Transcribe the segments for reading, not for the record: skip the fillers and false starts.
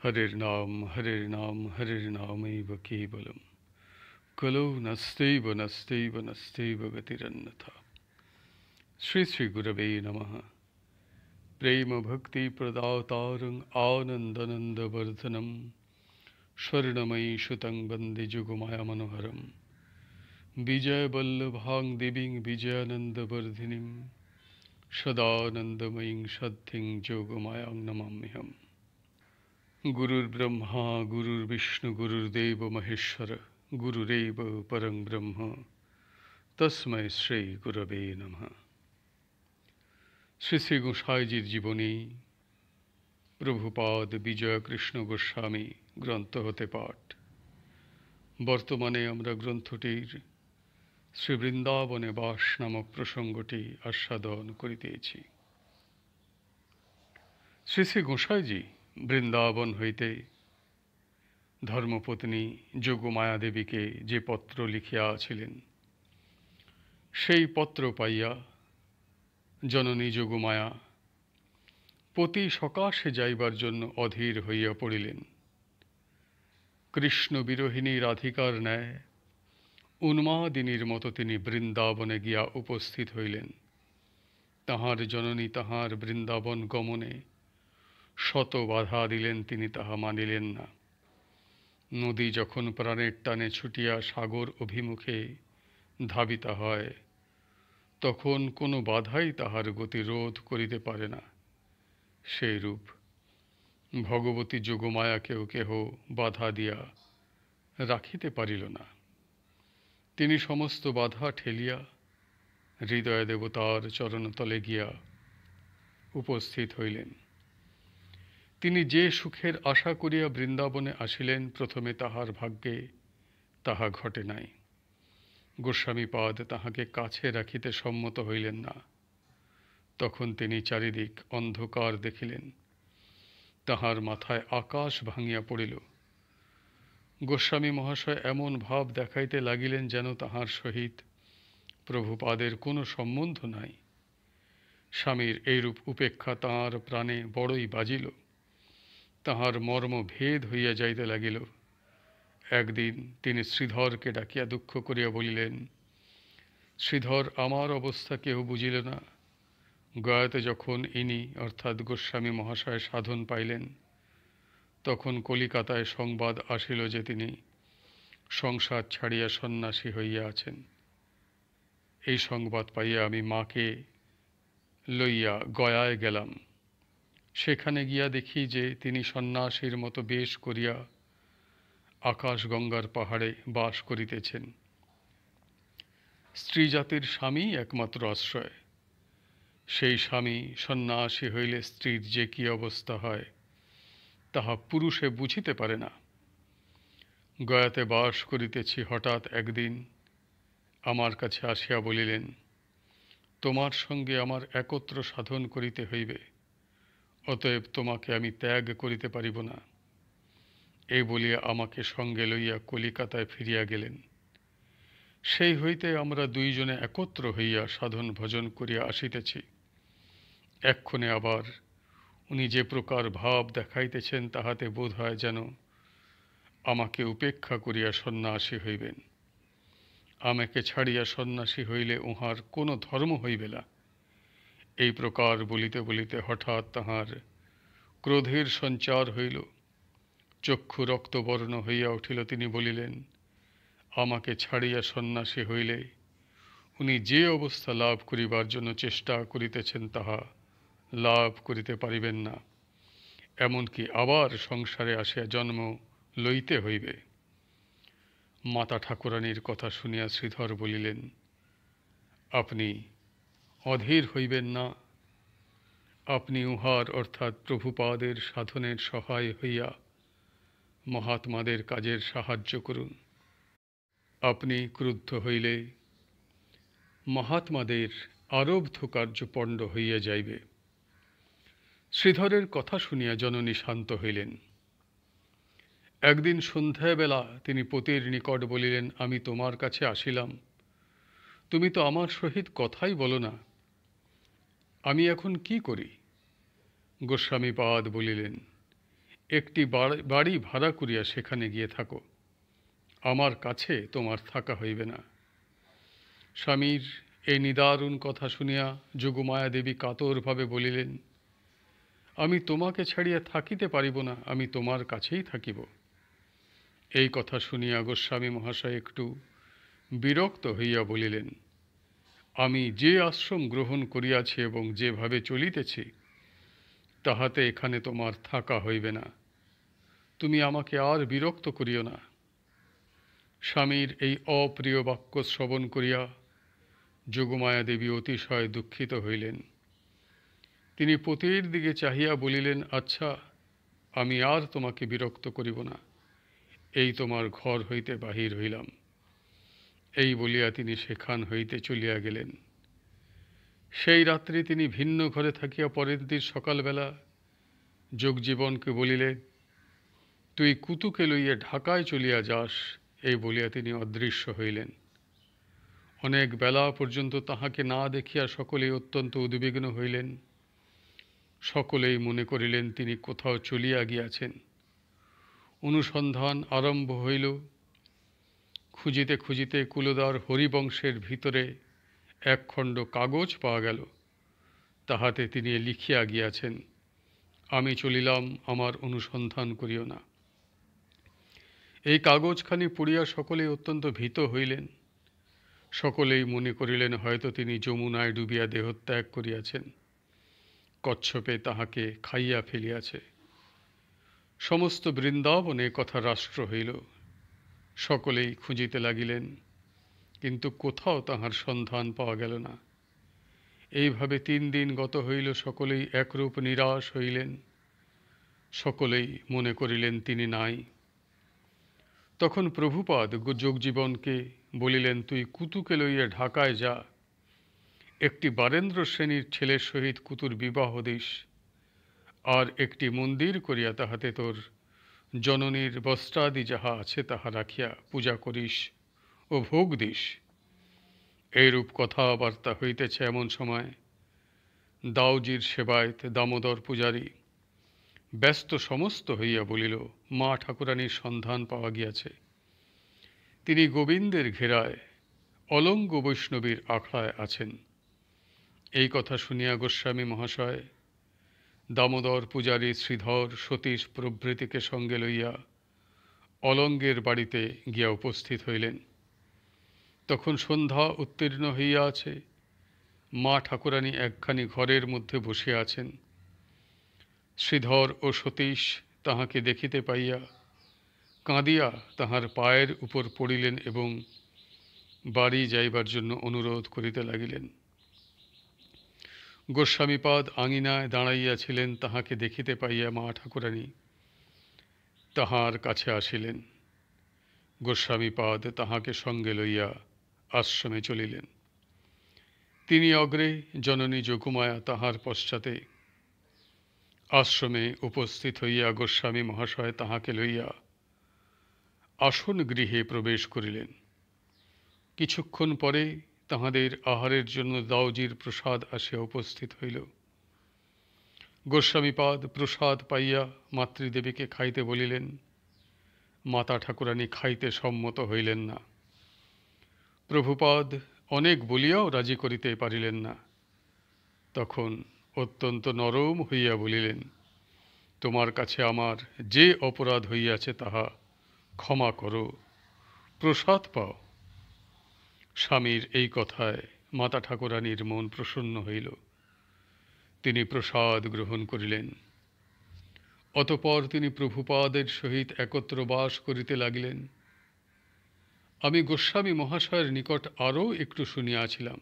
हरिर्नाम हरिर्नामैव केवलम् कलौ नस्तैव गतिरन्यथा। श्री श्री गुरवे नमः। प्रेम भक्ति प्रदातारं आनन्दनन्दवर्धनं स्वर्णमयी सुतं वन्दे जुगमाया मनोहरं विजयवल्लभां देवीं विजयानन्दवर्धिनीं सदानन्दमयीं सद्धिं जोगमायां नमाम्यहम्। गुरुर्ब्रह्मा गुरुर्विष्णु गुरुर्देव महेश्वर गुरुरेव परं ब्रह्म तस्मै श्री गुरवे नमः। শ্রী শ্রী গোসাইজির জীবনী প্রভুপাদ বিজয় কৃষ্ণ গোস্বামী গ্রন্থ হতে পাঠ। বর্তমানে আমরা গ্রন্থটির শ্রী বৃন্দাবনে বাস নামক প্রসঙ্গটি আস্বাদন করিতেছি। শ্রী শ্রী গোসাইজি বৃন্দাবন হইতে ধর্মপত্নী যোগমায়া দেবীকে যে পত্র লিখিয়াছিলেন, সেই পত্র পাইয়া জননী যোগমায়া পতি সকাশে যাইবার জন্য অধীর হইয়া পড়িলেন। কৃষ্ণ বিরোহিণী রাধিকার ন্যায় উন্মাদিনীর মতো তিনি বৃন্দাবনে গিয়া উপস্থিত হইলেন। তাহার জননী তাহার বৃন্দাবন গমনে শত বাধা দিলেন, তিনি তাহা মানিলেন না। নদী যখন প্রাণের টানে ছুটিয়া সাগর অভিমুখে ধাবিতা হয়, তখন কোনো বাধাই তাহার গতি রোধ করিতে পারে না। সেইরূপ ভগবতী যোগমায়াকেও কেহ বাধা দিয়া রাখিতে পারিল না। তিনি সমস্ত বাধা ঠেলিয়া হৃদয় দেবতার চরণতলে গিয়া উপস্থিত হইলেন। তিনি যে সুখের আশা করিয়া বৃন্দাবনে আসিলেন, প্রথমে তাহার ভাগ্যে তাহা ঘটে নাই। গোস্বামীপাদ তাহাকে কাছে রাখিতে সম্মত হইলেন না। তখন তিনি চারিদিক অন্ধকার দেখিলেন। তাহার মাথায় আকাশ ভাঙিয়া পড়িল। গোস্বামী মহাশয় এমন ভাব দেখাইতে লাগিলেন যেন তাহার সহিত প্রভুপাদের কোনো সম্বন্ধ নাই। স্বামীর এইরূপ উপেক্ষা তাঁর প্রাণে বড়ই বাজিল। তাহার মর্ম ভেদ হইয়া যাইতে লাগিল। একদিন তিনি শ্রীধরকে ডাকিয়া দুঃখ করিয়া বলিলেন, শ্রীধর, আমার অবস্থা কেহ বুঝিল না। গয়াতে যখন ইনি অর্থাৎ গোস্বামী মহাশয় সাধন পাইলেন, তখন কলিকাতায় সংবাদ আসিল যে তিনি সংসার ছাড়িয়া সন্ন্যাসী হইয়া আছেন। এই সংবাদ পাইয়া আমি মাকে লইয়া গয়ায় গেলাম। সেখানে গিয়া দেখি যে তিনি সন্ন্যাসীর মতো বেশ করিয়া আকাশ গঙ্গার পাহাড়ে বাস করিতেছেন। স্ত্রী জাতির স্বামী একমাত্র আশ্রয়। সেই স্বামী সন্ন্যাসী হইলে স্ত্রীর যে কি অবস্থা হয়, তাহা পুরুষে বুঝিতে পারে না। গয়াতে বাস করিতেছি, হঠাৎ একদিন আমার কাছে আসিয়া বলিলেন, তোমার সঙ্গে আমার একত্র সাধন করিতে হইবে, অতএব তোমাকে আমি ত্যাগ করিতে পারিব না। এই বলিয়া আমাকে সঙ্গে লইয়া কলিকাতায় ফিরিয়া গেলেন। সেই হইতে আমরা দুইজনে একত্র হইয়া সাধন ভজন করিয়া আসিতেছি। এক্ষণে আবার উনি যে প্রকার ভাব দেখাইতেছেন, তাহাতে বোধ হয় যেন আমাকে উপেক্ষা করিয়া সন্ন্যাসী হইবেন। আমাকে ছাড়িয়া সন্ন্যাসী হইলে উহার কোনো ধর্ম হইবে না। এই প্রকার বলিতে বলিতে হঠাৎ তাহার ক্রোধের সঞ্চার হইল। চক্ষু রক্তবর্ণ হইয়া উঠিল। তিনি বলিলেন, আমাকে ছাড়িয়া সন্ন্যাসী হইলে উনি যে অবস্থা লাভ করিবার জন্য চেষ্টা করিতেছেন, তাহা লাভ করিতে পারিবেন না। এমনকি আবার সংসারে আসিয়া জন্ম লইতে হইবে। মাতা ঠাকুরানীর কথা শুনিয়া শ্রীধর বলিলেন, আপনি অধীর হইবেন না। আপনি উহার অর্থাৎ প্রভুপাদের সাধনের সহায় হইয়া মহাত্মাদের কাজের সাহায্য করুন। আপনি ক্রুদ্ধ হইলে মহাত্মাদের আরব্ধ কার্য পণ্ড হইয়া যাইবে। শ্রীধরের কথা শুনিয়া জননী শান্ত হইলেন। একদিন সন্ধ্যাবেলা তিনি পতির নিকট বলিলেন, আমি তোমার কাছে আসিলাম, তুমি তো আমার সহিত কথাই বলো না, আমি এখন কি করি? গোস্বামীপাদ বলিলেন, একটি বাড়ি ভাড়া করিয়া সেখানে গিয়ে থাকো, আমার কাছে তোমার থাকা হইবে না। স্বামীর এই নিদারুণ কথা শুনিয়া যোগমায়া দেবী কাতরভাবে বলিলেন, আমি তোমাকে ছাড়িয়া থাকিতে পারিব না, আমি তোমার কাছেই থাকিব। এই কথা শুনিয়া গোস্বামী মহাশয় একটু বিরক্ত হইয়া বলিলেন, আমি যে আশ্রম গ্রহণ করিয়াছি এবং যেভাবে চলিতেছি তাহাতে এখানে তোমার থাকা হইবে না, তুমি আমাকে আর বিরক্ত করিও না। স্বামীর এই অপ্রিয় বাক্য শ্রবণ করিয়া যোগমায়া দেবী অতিশয় দুঃখিত হইলেন। তিনি পতির দিকে চাহিয়া বলিলেন, আচ্ছা, আমি আর তোমাকে বিরক্ত করিব না, এই তোমার ঘর হইতে বাহির হইলাম। এই বলিয়া তিনি সেখান হইতে চলিয়া গেলেন। সেই রাত্রি তিনি ভিন্ন ঘরে থাকিয়া পরের দিন সকালবেলা যোগজীবনকে বলিলেন, তুই কুতুকে লইয়া ঢাকায় চলিয়া যাস, এই বলিয়া তিনি অদৃশ্য হইলেন। অনেক বেলা পর্যন্ত তাহাকে না দেখিয়া সকলেই অত্যন্ত উদ্বিগ্ন হইলেন। সকলেই মনে করিলেন তিনি কোথাও চলিয়া গিয়াছেন। অনুসন্ধান আরম্ভ হইল। খুঁজিতে খুঁজিতে কুলদার হরিবংশের ভিতরে একখণ্ড কাগজ পাওয়া গেল। তাহাতে তিনি লিখিয়া গিয়াছেন, আমি চলিলাম, আমার অনুসন্ধান করিও না। এই কাগজখানি পড়িয়া সকলেই অত্যন্ত ভীত হইলেন। সকলেই মনে করিলেন হয়তো তিনি যমুনায় ডুবিয়া দেহত্যাগ করিয়াছেন, কচ্ছপে তাহাকে খাইয়া ফেলিয়াছে। সমস্ত বৃন্দাবনে কথা রাষ্ট্র হইল। সকলেই খুঁজিতে লাগিলেন, কিন্তু কোথাও তাহার সন্ধান পাওয়া গেল না। এইভাবে 3 দিন গত হইল। সকলেই একরূপ নিরাশ হইলেন। সকলেই মনে করিলেন তিনি নাই। তখন প্রভুপাদ যোগজীবনকে বলিলেন, তুই কুতুকে লইয়া ঢাকায় যা, একটি বারেন্দ্র শ্রেণীর ছেলের সহিত কুতুর বিবাহ দিস, আর একটি মন্দির করিয়া তাহাতে তোর জননীর বস্ত্রাদি যাহা আছে তাহা রাখিয়া পূজা করিস ও ভোগ দিস। এইরূপ কথাবার্তা হইতেছে এমন সময় দাউজির সেবায়ত দামোদর পূজারী ব্যস্ত সমস্ত হইয়া বলিল, মা ঠাকুরানীর সন্ধান পাওয়া গিয়াছে। তিনি গোবিন্দের ঘেরায় অলঙ্গ বৈষ্ণবীর আখড়ায় আছেন। এই কথা শুনিয়া গোস্বামী মহাশয় দামোদর পূজারী শ্রীধর সতীশ প্রভৃতিকে সঙ্গে লইয়া অলঙ্গের বাড়িতে গিয়া উপস্থিত হইলেন। তখন সন্ধ্যা উত্তীর্ণ হইয়া আছে। মা ঠাকুরানী একখানি ঘরের মধ্যে বসিয়া আছেন। শ্রীধর ও সতীশ তাহাকে দেখিতে পাইয়া কাঁদিয়া তাহার পায়ের উপর পড়িলেন এবং বাড়ি যাইবার জন্য অনুরোধ করিতে লাগিলেন। গোস্বামীপাদ আঙিনায় দাঁড়াইয়াছিলেন। তাহাকে দেখিতে পাইয়া মা ঠাকুরানী তাহার কাছে আসিলেন। গোস্বামীপাদ তাহাকে সঙ্গে লইয়া আশ্রমে চলিলেন। তিনি অগ্রে, জননী যোগমায়া তাহার পশ্চাতে। আশ্রমে উপস্থিত হইয়া গোস্বামী মহাশয় তাহাকে লইয়া আসন গৃহে প্রবেশ করিলেন। কিছুক্ষণ পরে তাহাদের আহারের জন্য দাউজির প্রসাদ আসিয়া উপস্থিত হইল। গোস্বামীপাদ প্রসাদ পাইয়া মাতৃদেবীকে খাইতে বলিলেন। মাতা ঠাকুরানী খাইতে সম্মত হইলেন না। প্রভুপাদ অনেক বলিয়াও রাজি করিতে পারিলেন না। তখন অত্যন্ত নরম হইয়া বলিলেন, তোমার কাছে আমার যে অপরাধ হইয়াছে তাহা ক্ষমা করো, প্রসাদ পাও। স্বামীর এই কথায় মাতা ঠাকুরানীর মন প্রসন্ন হইল। তিনি প্রসাদ গ্রহণ করিলেন। অতঃপর তিনি প্রভুপাদের সহিত একত্র বাস করিতে লাগিলেন। আমি গোস্বামী মহাশয়ের নিকট আরও একটু শুনিয়াছিলাম।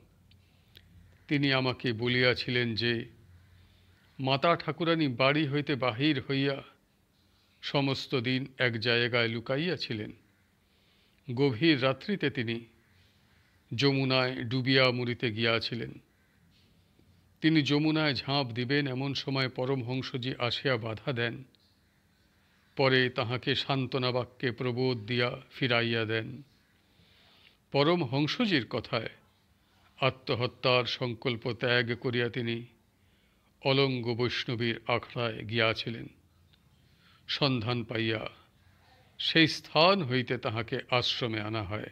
তিনি আমাকে বলিয়াছিলেন যে মাতা ঠাকুরানী বাড়ি হইতে বাহির হইয়া সমস্ত দিন এক জায়গায় লুকাইয়াছিলেন। গভীর রাত্রিতে তিনি যমুনায় ডুবিয়া মরিতে গিয়াছিলেন। তিনি যমুনায় ঝাঁপ দিবেন এমন সময় পরমহংসজি আসিয়া বাধা দেন। পরে তাহাকে সান্ত্বনা বাক্যে প্রবোধ দিয়া ফিরাইয়া দেন। পরমহংসজির কথায় আত্মহত্যার সংকল্প ত্যাগ করিয়া তিনি অলঙ্গ বৈষ্ণবীর আখড়ায় গিয়াছিলেন। সন্ধান পাইয়া সেই স্থান হইতে তাহাকে আশ্রমে আনা হয়।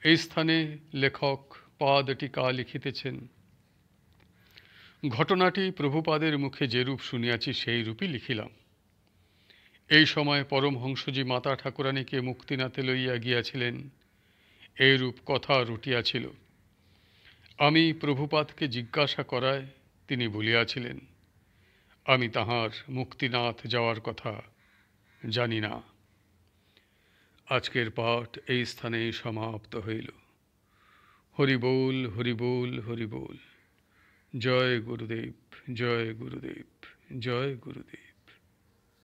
এই স্থানে লেখক পাদটীকা লিখিতেছেন, ঘটনাটি প্রভুপাদের মুখে যেরূপ শুনিয়াছি সেই রূপই লিখিলাম। এই সময় পরমহংসজি মাতা ঠাকুরানীকে মুক্তিনাথে লইয়া গিয়াছিলেন, এইরূপ কথা রটিয়াছিল। আমি প্রভুপাদকে জিজ্ঞাসা করায় তিনি বলিয়াছিলেন, আমি তাহার মুক্তিনাথ যাওয়ার কথা জানি না। আজকের পাঠ এই স্থানেই সমাপ্ত হইল। হরি বল, হরি বল, হরি বল। জয় গুরুদেব, জয় গুরুদেব, জয় গুরুদেব।